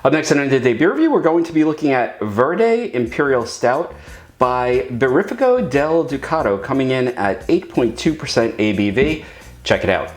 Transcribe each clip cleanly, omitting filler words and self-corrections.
Up next on Today Beer Review, we're going to be looking at Verdi Imperial Stout by Birrificio del Ducato, coming in at 8.2% ABV. Check it out.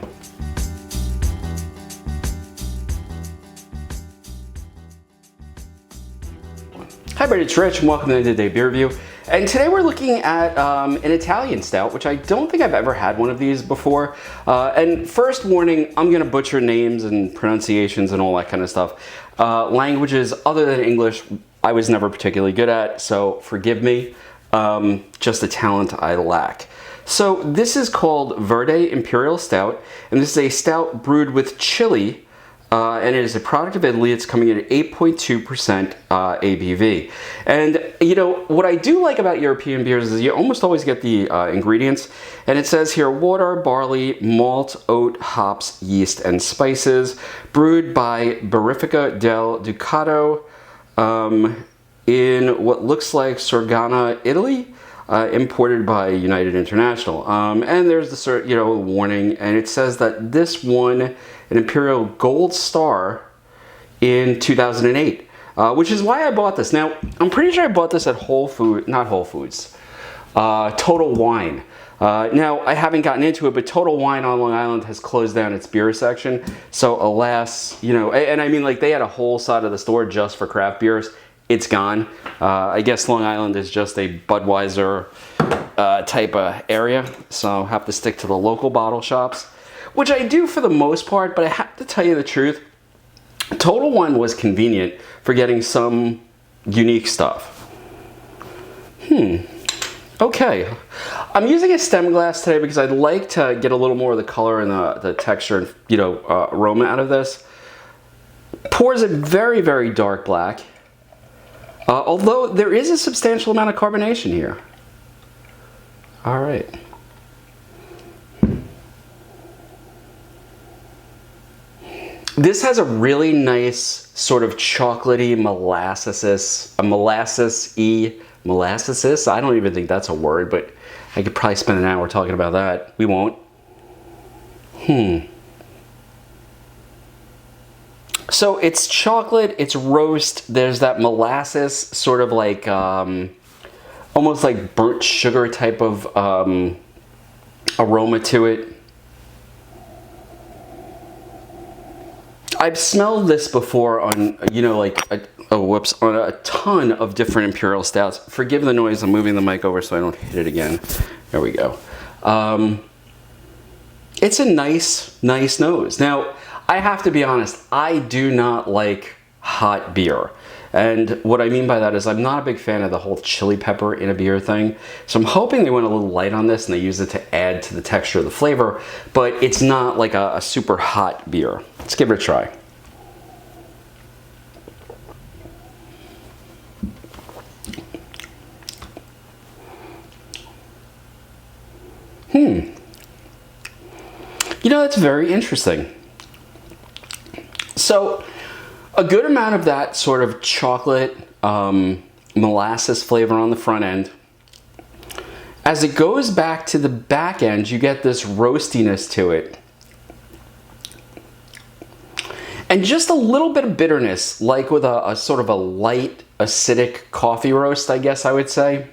Hi everybody, it's Rich and welcome to Today Beer Review. And today we're looking at an Italian stout, which I don't think I've ever had one of these before. And first warning, I'm gonna butcher names and pronunciations and all that kind of stuff. Languages other than English, I was never particularly good at, so forgive me. Just a talent I lack. So this is called Verdi Imperial Stout, and this is a stout brewed with chili. And it is a product of Italy. It's coming in at 8.2% ABV. And you know, what I do like about European beers is you almost always get the ingredients. And it says here, water, barley, malt, oat, hops, yeast, and spices. Brewed by Birrificio del Ducato in what looks like Sorgana, Italy. Imported by United International. And there's the warning, and it says that this won an Imperial Gold Star in 2008, which is why I bought this. Now, I'm pretty sure I bought this at Total Wine. Now, I haven't gotten into it, but Total Wine on Long Island has closed down its beer section. So alas, you know, and I mean, like, they had a whole side of the store just for craft beers. It's gone. I guess Long Island is just a Budweiser type of area, so I'll have to stick to the local bottle shops, which I do for the most part, but I have to tell you the truth, Total Wine was convenient for getting some unique stuff. Okay. I'm using a stem glass today because I'd like to get a little more of the color and the texture and, you know, aroma out of this. Pours it very, very dark black. Although there is a substantial amount of carbonation here. All right. This has a really nice sort of chocolatey molasses, molasses. I don't even think that's a word, but I could probably spend an hour talking about that. We won't. So it's chocolate, it's roast, there's that molasses, sort of like, almost like burnt sugar type of aroma to it. I've smelled this before on, you know, like, on a ton of different Imperial Stouts. Forgive the noise, I'm moving the mic over so I don't hit it again. There we go. It's a nice nose. Now, I have to be honest, I do not like hot beer. And what I mean by that is I'm not a big fan of the whole chili pepper in a beer thing. So I'm hoping they went a little light on this and they use it to add to the texture of the flavor, but it's not like a super hot beer. Let's give it a try. You know, that's very interesting. So, a good amount of that sort of chocolate molasses flavor on the front end. As it goes back to the back end, you get this roastiness to it. And just a little bit of bitterness, like with a sort of a light acidic coffee roast, I guess I would say.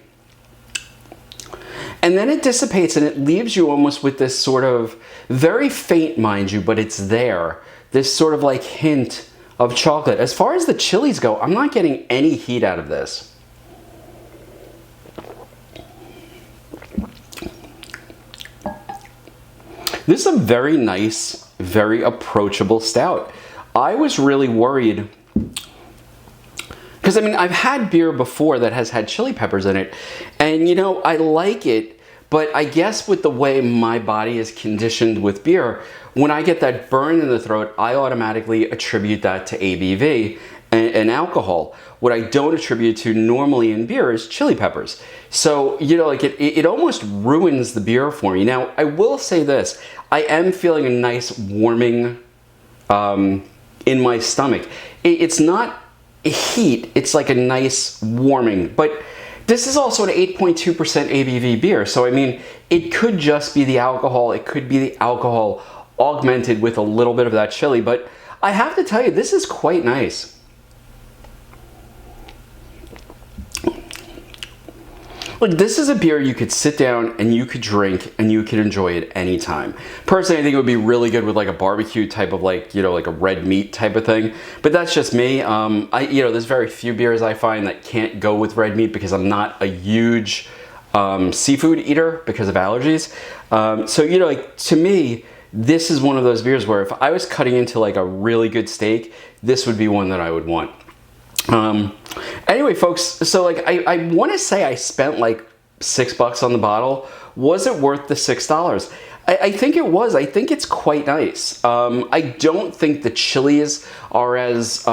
And then it dissipates and it leaves you almost with this sort of, very faint mind you, but it's there. This sort of like hint of chocolate. As far as the chilies go, I'm not getting any heat out of this. This is a very nice, very approachable stout. I was really worried, because I mean, I've had beer before that has had chili peppers in it, and you know, I like it, but I guess with the way my body is conditioned with beer, when I get that burn in the throat, I automatically attribute that to ABV and alcohol. What I don't attribute to normally in beer is chili peppers. So, you know, like it almost ruins the beer for me. Now, I will say this, I am feeling a nice warming in my stomach. It's not heat, it's like a nice warming, but this is also an 8.2% ABV beer. So, I mean, it could just be the alcohol. It could be the alcohol augmented with a little bit of that chili, but I have to tell you, this is quite nice. Like, this is a beer you could sit down and you could drink and you could enjoy it anytime. Personally, I think it would be really good with like a barbecue type of like, you know, like a red meat type of thing. But that's just me. You know, there's very few beers I find that can't go with red meat because I'm not a huge seafood eater because of allergies. So, you know, like, to me, this is one of those beers where if I was cutting into like a really good steak, this would be one that I would want. Anyway, folks, so like I want to say I spent like $6 on the bottle. Was it worth the $6? I think it was. I think it's quite nice. I don't think the chilies are as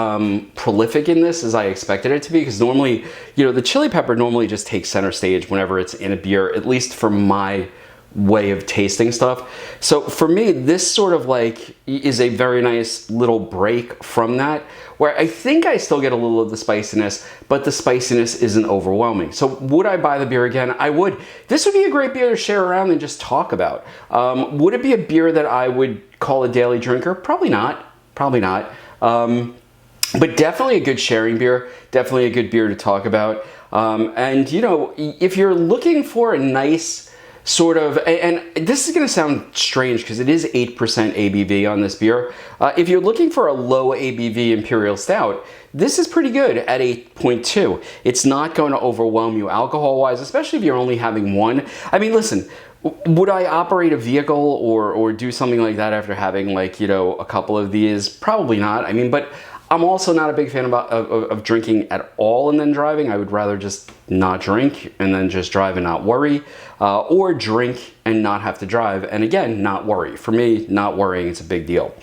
prolific in this as I expected it to be, because normally, you know, the chili pepper normally just takes center stage whenever it's in a beer, at least for my way of tasting stuff. So for me, this sort of like is a very nice little break from that, where I think I still get a little of the spiciness, but the spiciness isn't overwhelming. So would I buy the beer again? I would. This would be a great beer to share around and just talk about. Would it be a beer that I would call a daily drinker? Probably not. Probably not. But definitely a good sharing beer. Definitely a good beer to talk about. And you know, if you're looking for a nice sort of, and this is going to sound strange because it is 8% ABV on this beer. If you're looking for a low ABV Imperial Stout, this is pretty good at 8.2. It's not going to overwhelm you alcohol-wise, especially if you're only having one. I mean, listen, would I operate a vehicle or do something like that after having, like, you know, a couple of these? Probably not. I mean, but I'm also not a big fan of drinking at all and then driving. I would rather just not drink and then just drive and not worry, or drink and not have to drive and again not worry. For me, not worrying is a big deal.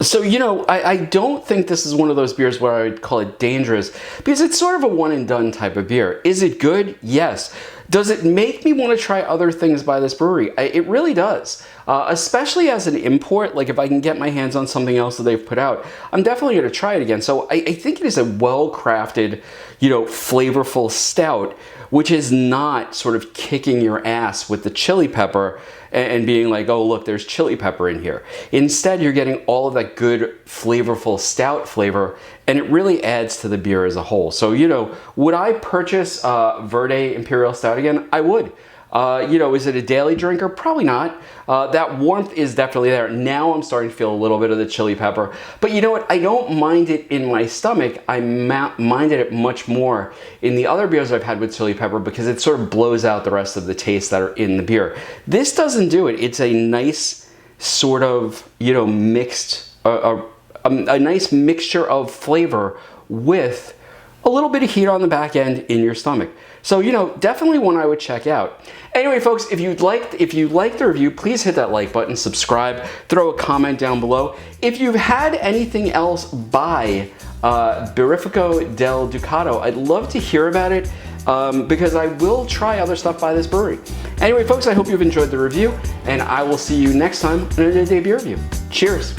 So, you know, I don't think this is one of those beers where I would call it dangerous, because it's sort of a one and done type of beer. Is it good? Yes. Does it make me want to try other things by this brewery? It really does. Especially as an import, like if I can get my hands on something else that they've put out, I'm definitely going to try it again. So I think it is a well-crafted, you know, flavorful stout, which is not sort of kicking your ass with the chili pepper and being like, oh, look, there's chili pepper in here. Instead, you're getting all of that good, flavorful stout flavor, and it really adds to the beer as a whole. So, you know, would I purchase Verdi Imperial Stout again? I would. You know, is it a daily drinker? Probably not. That warmth is definitely there. Now I'm starting to feel a little bit of the chili pepper. But you know what? I don't mind it in my stomach. I minded it much more in the other beers I've had with chili pepper, because it sort of blows out the rest of the tastes that are in the beer. This doesn't do it. It's a nice sort of, you know, mixed, a nice mixture of flavor with a little bit of heat on the back end in your stomach. So, you know, definitely one I would check out. Anyway, folks, if you liked the review, please hit that like button, subscribe, throw a comment down below. If you've had anything else by Birrificio del Ducato, I'd love to hear about it, because I will try other stuff by this brewery. Anyway, folks, I hope you've enjoyed the review, and I will see you next time in a Day Beer Review. Cheers.